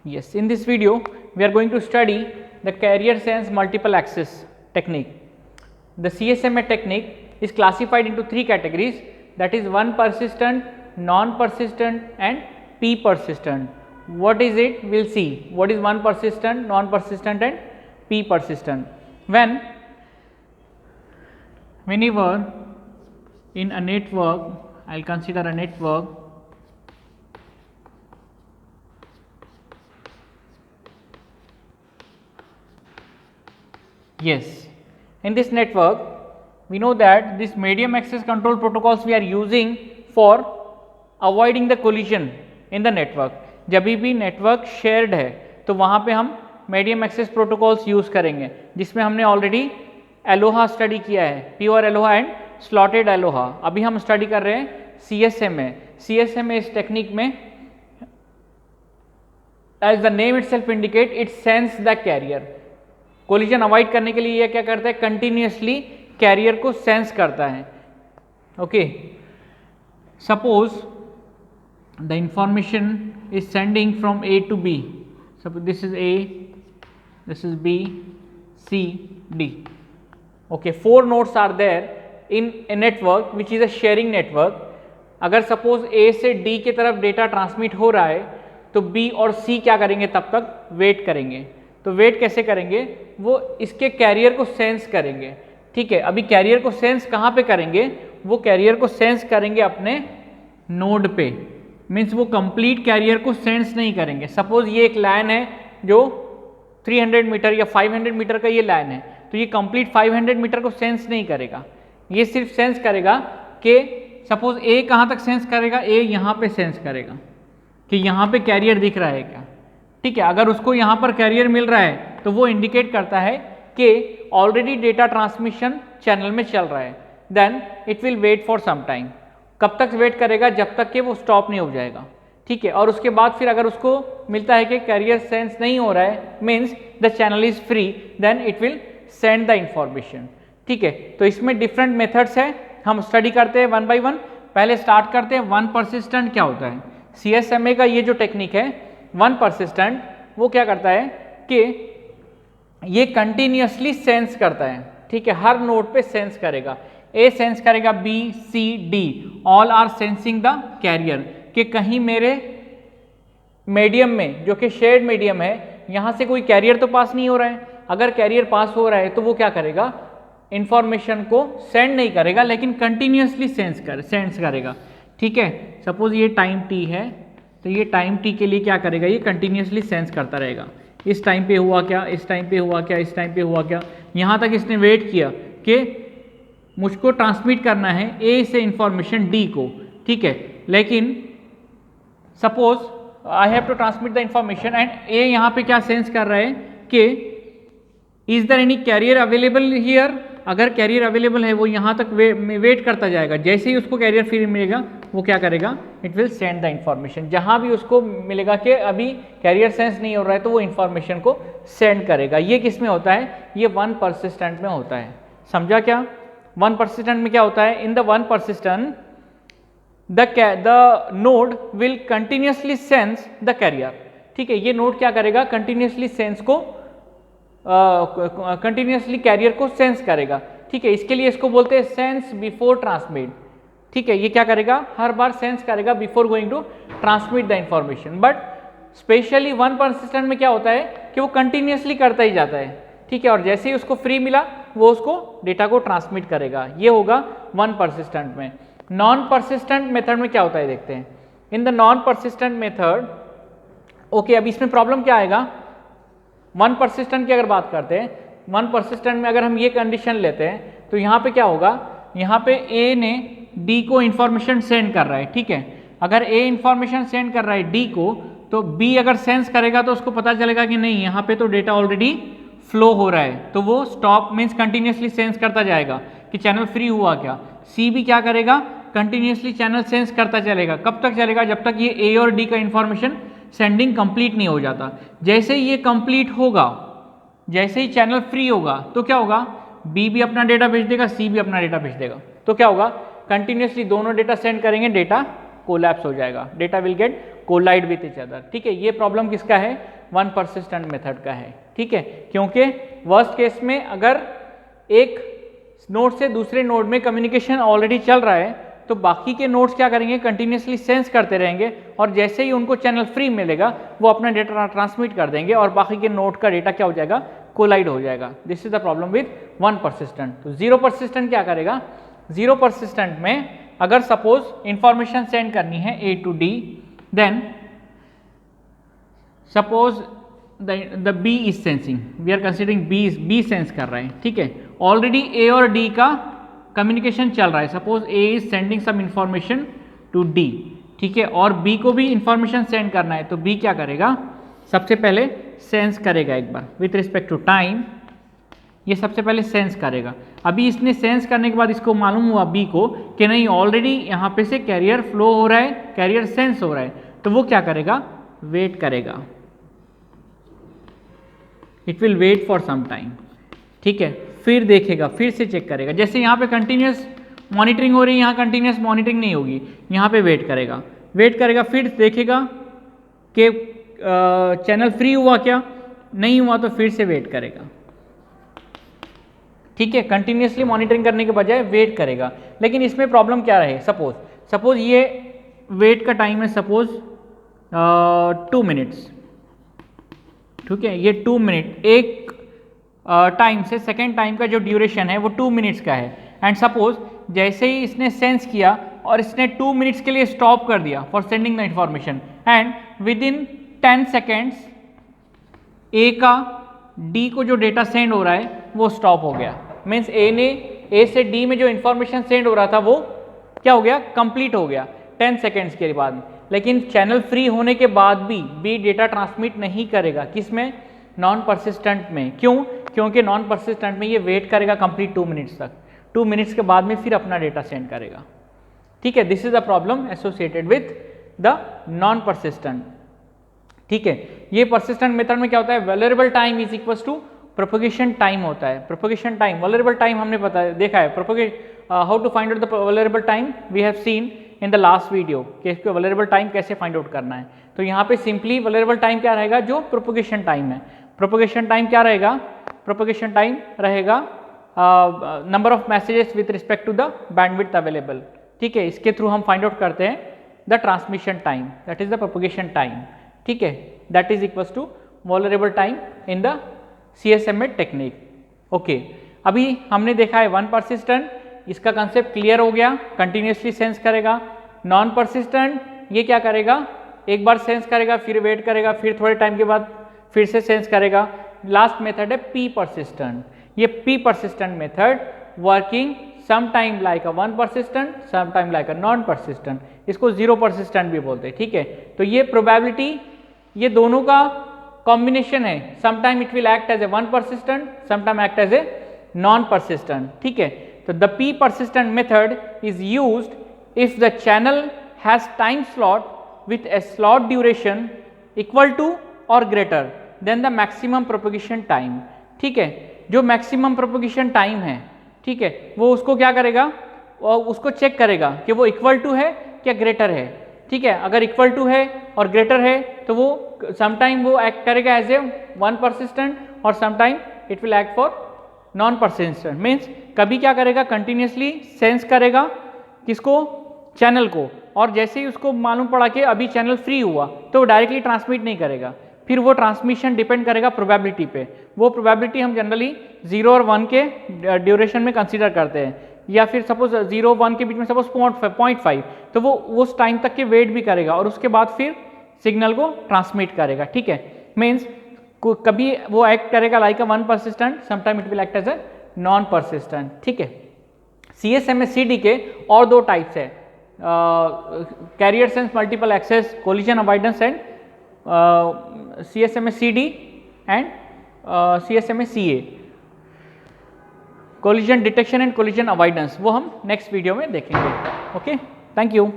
Yes, in this video we are going to study the carrier sense multiple access technique. The CSMA technique is classified into three categories, that is one persistent, non-persistent and P persistent. What is it? We will see what is one persistent, non-persistent and P persistent. Whenever in a network, I will consider a network Yes, in this network we know that this medium access control protocols we are using for avoiding the collision in the network. जब भी network shared है तो वहाँ पे हम medium access protocols use करेंगे, जिसमें हमने ऑलरेडी एलोहा स्टडी किया है, pure Aloha and slotted Aloha. अभी हम स्टडी कर रहे हैं CSMA. CSMA इस टेक्निक में as the name itself indicate it sense the carrier. Collision avoid करने के लिए यह क्या करता है, कंटिन्यूसली कैरियर को सेंस करता है. Okay, suppose the information is sending from A to B. Suppose this is A, this is B, C, D. Okay, 4 nodes are there in a network which is a sharing network. अगर suppose A से D की तरफ data transmit हो रहा है तो B और C क्या करेंगे, तब तक वेट करेंगे. तो वेट कैसे करेंगे, वो इसके कैरियर को सेंस करेंगे. ठीक है, अभी कैरियर को सेंस कहाँ पे करेंगे, वो कैरियर को सेंस करेंगे अपने नोड पे. मीन्स वो कंप्लीट कैरियर को सेंस नहीं करेंगे. सपोज ये एक लाइन है जो 300 मीटर या 500 मीटर का ये लाइन है, तो ये कंप्लीट 500 मीटर को सेंस नहीं करेगा. ये सिर्फ सेंस करेगा कि सपोज A कहाँ तक सेंस करेगा, A यहाँ पे सेंस करेगा कि यहाँ पे कैरियर दिख रहा है क्या. ठीक है, अगर उसको यहाँ पर कैरियर मिल रहा है तो वो इंडिकेट करता है कि ऑलरेडी डेटा ट्रांसमिशन चैनल में चल रहा है. Then it will wait for some time. कब तक वेट करेगा, जब तक कि वो स्टॉप नहीं हो जाएगा. ठीक है, और उसके बाद फिर अगर उसको मिलता है कि कैरियर सेंस नहीं हो रहा है, means the channel is free, then it will send the information. ठीक है, तो इसमें डिफरेंट मेथड्स है, हम स्टडी करते हैं वन बाय वन. पहले स्टार्ट करते हैं वन परसिस्टेंट क्या होता है. CSMA का ये जो टेक्निक है वन परसिस्टेंट, वो क्या करता है कि ये कंटिन्यूसली सेंस करता है. ठीक है, हर नोड पे सेंस करेगा. A सेंस करेगा, B, C, D all are sensing the carrier, कि कहीं मेरे मीडियम में जो कि शेयर्ड मीडियम है, यहाँ से कोई कैरियर तो पास नहीं हो रहा है. अगर कैरियर पास हो रहा है तो वो क्या करेगा, इंफॉर्मेशन को सेंड नहीं करेगा, लेकिन कंटिन्यूसली सेंस करेगा. ठीक है, सपोज ये टाइम T है, तो ये टाइम T के लिए क्या करेगा, ये कंटिन्यूसली सेंस करता रहेगा. इस टाइम पे हुआ क्या, इस टाइम पे हुआ क्या, इस टाइम पे हुआ क्या. यहाँ तक इसने वेट किया कि मुझको ट्रांसमिट करना है A से इंफॉर्मेशन D को. ठीक है, लेकिन suppose I have to transmit the information and A यहाँ पे क्या सेंस कर रहा है कि is there any carrier available here. अगर कैरियर अवेलेबल है वो यहाँ तक वेट करता जाएगा. जैसे ही उसको कैरियर फ्री मिलेगा वो क्या करेगा, it will send the information. जहाँ भी उसको मिलेगा कि अभी कैरियर सेंस नहीं हो रहा है तो वो इंफॉर्मेशन को सेंड करेगा. ये किस में होता है, ये वन परसिस्टेंट में होता है. समझा क्या, वन परसिस्टेंट में क्या होता है, in the one persistent the node will continuously sense the carrier. ठीक है, ये नोड क्या करेगा, कंटिन्यूसली सेंस को कंटिन्यूसली कैरियर को सेंस करेगा. ठीक है, इसके लिए इसको बोलते हैं सेंस बिफोर ट्रांसमिट. ठीक है, ये क्या करेगा, हर बार सेंस करेगा before going to transmit the information. But specially one persistent में क्या होता है कि वो कंटिन्यूसली करता ही जाता है. ठीक है, और जैसे ही उसको फ्री मिला वो उसको डेटा को ट्रांसमिट करेगा. ये होगा वन परसिस्टेंट में. नॉन परसिस्टेंट मेथड में क्या होता है देखते हैं. In the non persistent method, okay, अब इसमें प्रॉब्लम क्या आएगा, वन परसिस्टेंट की अगर बात करते हैं, वन परसिस्टेंट में अगर हम ये कंडीशन लेते हैं तो यहाँ पे क्या होगा, यहाँ पे A ने D को इंफॉर्मेशन सेंड कर रहा है. ठीक है, अगर A इंफॉर्मेशन सेंड कर रहा है D को, तो B अगर सेंस करेगा तो उसको पता चलेगा कि नहीं, यहाँ पे तो डेटा ऑलरेडी फ्लो हो रहा है, तो वो स्टॉप मीन्स कंटिन्यूसली सेंस करता जाएगा कि चैनल फ्री हुआ क्या. C भी क्या करेगा, कंटिन्यूसली चैनल सेंस करता चलेगा. कब तक चलेगा, जब तक ये A और D का इंफॉर्मेशन सेंडिंग कंप्लीट नहीं हो जाता. जैसे ही ये कंप्लीट होगा, जैसे ही चैनल फ्री होगा, तो क्या होगा, B भी अपना डेटा भेज देगा, C भी अपना डेटा भेज देगा. तो क्या होगा, कंटिन्यूसली दोनों डेटा सेंड करेंगे, डेटा कोलैप्स हो जाएगा, data will get collide with each other. ठीक है, ये प्रॉब्लम किसका है? वन परसिस्टेंट मेथड का है। ठीक है, क्योंकि वर्स्ट केस में अगर एक नोड से दूसरे नोड में कम्युनिकेशन ऑलरेडी चल रहा है तो बाकी के नोड्स क्या करेंगे? कंटिन्यूसली सेंस करते रहेंगे और जैसे ही उनको चैनल फ्री मिलेगा वो अपना डेटा ट्रांसमिट कर देंगे और बाकी के नोड का डेटा क्या हो जाएगा? कोलाइड हो जाएगा। This is the problem with one persistent. तो जीरो परसिस्टेंट क्या करेगा? जीरो परसिस्टेंट में अगर सपोज इंफॉर्मेशन सेंड करनी है A to D, then suppose the B is sensing, we are considering B sense कर रहा है। ठीक है, ऑलरेडी A और D का कम्युनिकेशन चल रहा है। Suppose A is sending some information to D, ठीक है, और B को भी इंफॉर्मेशन सेंड करना है। तो B क्या करेगा? सबसे पहले सेंस करेगा एक bar with respect to time, ये सबसे पहले सेंस करेगा। अभी इसने सेंस करने के बाद इसको मालूम हुआ B को कि नहीं ऑलरेडी यहाँ पे से कैरियर फ्लो हो रहा है, कैरियर सेंस हो रहा है, तो वो क्या करेगा? वेट करेगा। It will wait for some time. ठीक है, फिर देखेगा, फिर से चेक करेगा। जैसे यहाँ पे कंटिन्यूस मॉनिटरिंग हो रही है, यहाँ कंटिन्यूस मॉनिटरिंग नहीं होगी, यहाँ पे वेट करेगा, फिर देखेगा कि चैनल फ्री हुआ क्या, नहीं हुआ तो फिर से वेट करेगा। ठीक है, कंटिन्यूसली मॉनिटरिंग करने के बजाय वेट करेगा। लेकिन इसमें प्रॉब्लम क्या रहे? सपोज ये वेट का टाइम है सपोज 2 मिनट्स। ठीक है, ये 2 मिनट एक टाइम से सेकेंड टाइम का जो ड्यूरेशन है वो 2 मिनट्स का है। एंड सपोज जैसे ही इसने सेंस किया और इसने 2 मिनट्स के लिए स्टॉप कर दिया for sending the information, and within 10 seconds A का डी को जो डेटा सेंड हो रहा है वो स्टॉप हो गया। मीन्स ए से डी में जो इंफॉर्मेशन सेंड हो रहा था वो क्या हो गया? कंप्लीट हो गया 10 सेकेंड्स के बाद। लेकिन चैनल फ्री होने के बाद भी बी डेटा ट्रांसमिट नहीं करेगा। किसमें? नॉन परसिस्टेंट में। क्यों? क्योंकि नॉन परसिस्टेंट में ये वेट करेगा कंप्लीट 2 मिनट्स तक, 2 मिनट्स के बाद में फिर अपना डेटा सेंड करेगा। ठीक है, this is the problem associated with the non persistent. ठीक है, ये परसिस्टेंट मेथड में क्या होता है? Vulnerable time is equal to propagation time होता है। प्रोपगेशन टाइम, वल्नरेबल टाइम हमने देखा है। How to find out the vulnerable time we have seen in the last video कि इसको वल्नरेबल टाइम कैसे फाइंड आउट करना है। तो यहाँ पे सिंपली वल्नरेबल टाइम क्या रहेगा? जो प्रोपगेशन टाइम है। प्रोपगेशन टाइम क्या रहेगा? प्रोपगेशन टाइम रहेगा number of messages with respect to the bandwidth available. ठीक है, इसके थ्रू हम फाइंड आउट करते हैं the transmission time, that is the propagation time. ठीक है, that is equal to vulnerable time in the CSMA technique. Okay, अभी हमने देखा है वन परसिस्टेंट, इसका कंसेप्ट क्लियर हो गया। कंटिन्यूसली सेंस करेगा। नॉन परसिस्टेंट ये क्या करेगा? एक बार सेंस करेगा, फिर वेट करेगा, फिर थोड़े टाइम के बाद फिर से सेंस करेगा। लास्ट मेथड है P परसिस्टेंट। ये P persistent method working some time like a one persistent, some time like a non persistent. इसको जीरो परसिस्टेंट भी बोलते हैं। ठीक है, तो ये प्रोबेबिलिटी ये दोनों का कॉम्बिनेशन है। Sometime it will act as a one persistent, sometime act as a non persistent. ठीक है, तो the P persistent method is used if the channel has time slot with a slot duration equal to or greater than the maximum propagation time। ठीक है, जो maximum propagation time है, ठीक है, वो उसको क्या करेगा? और उसको चेक करेगा कि वो इक्वल टू है क्या ग्रेटर है। ठीक है, अगर इक्वल टू है और ग्रेटर है तो वो समटाइम वो एक्ट करेगा एज ए वन परसिस्टेंट और sometime it will act for non persistent. Means कभी क्या करेगा? कंटिन्यूसली सेंस करेगा किसको? चैनल को, और जैसे ही उसको मालूम पड़ा कि अभी चैनल फ्री हुआ तो डायरेक्टली ट्रांसमिट नहीं करेगा। फिर वो ट्रांसमिशन डिपेंड करेगा प्रोबेबिलिटी पे। वो प्रोबेबिलिटी हम जनरली 0 और 1 के ड्यूरेशन में कंसीडर करते हैं, या फिर सपोज 0 और 1 के बीच में सपोज 0.5, तो वो उस टाइम तक के वेट भी करेगा और उसके बाद फिर सिग्नल को ट्रांसमिट करेगा। ठीक है, मीन्स कभी वो एक्ट करेगा like a one persistent, sometime it will act as a non persistent. ठीक है, CSMA CD के और 2 टाइप्स है, carrier sense multiple access collision avoidance and CSMA CD and CSMA CA, collision detection and collision avoidance. वो हम next video में देखेंगे। Okay, thank you.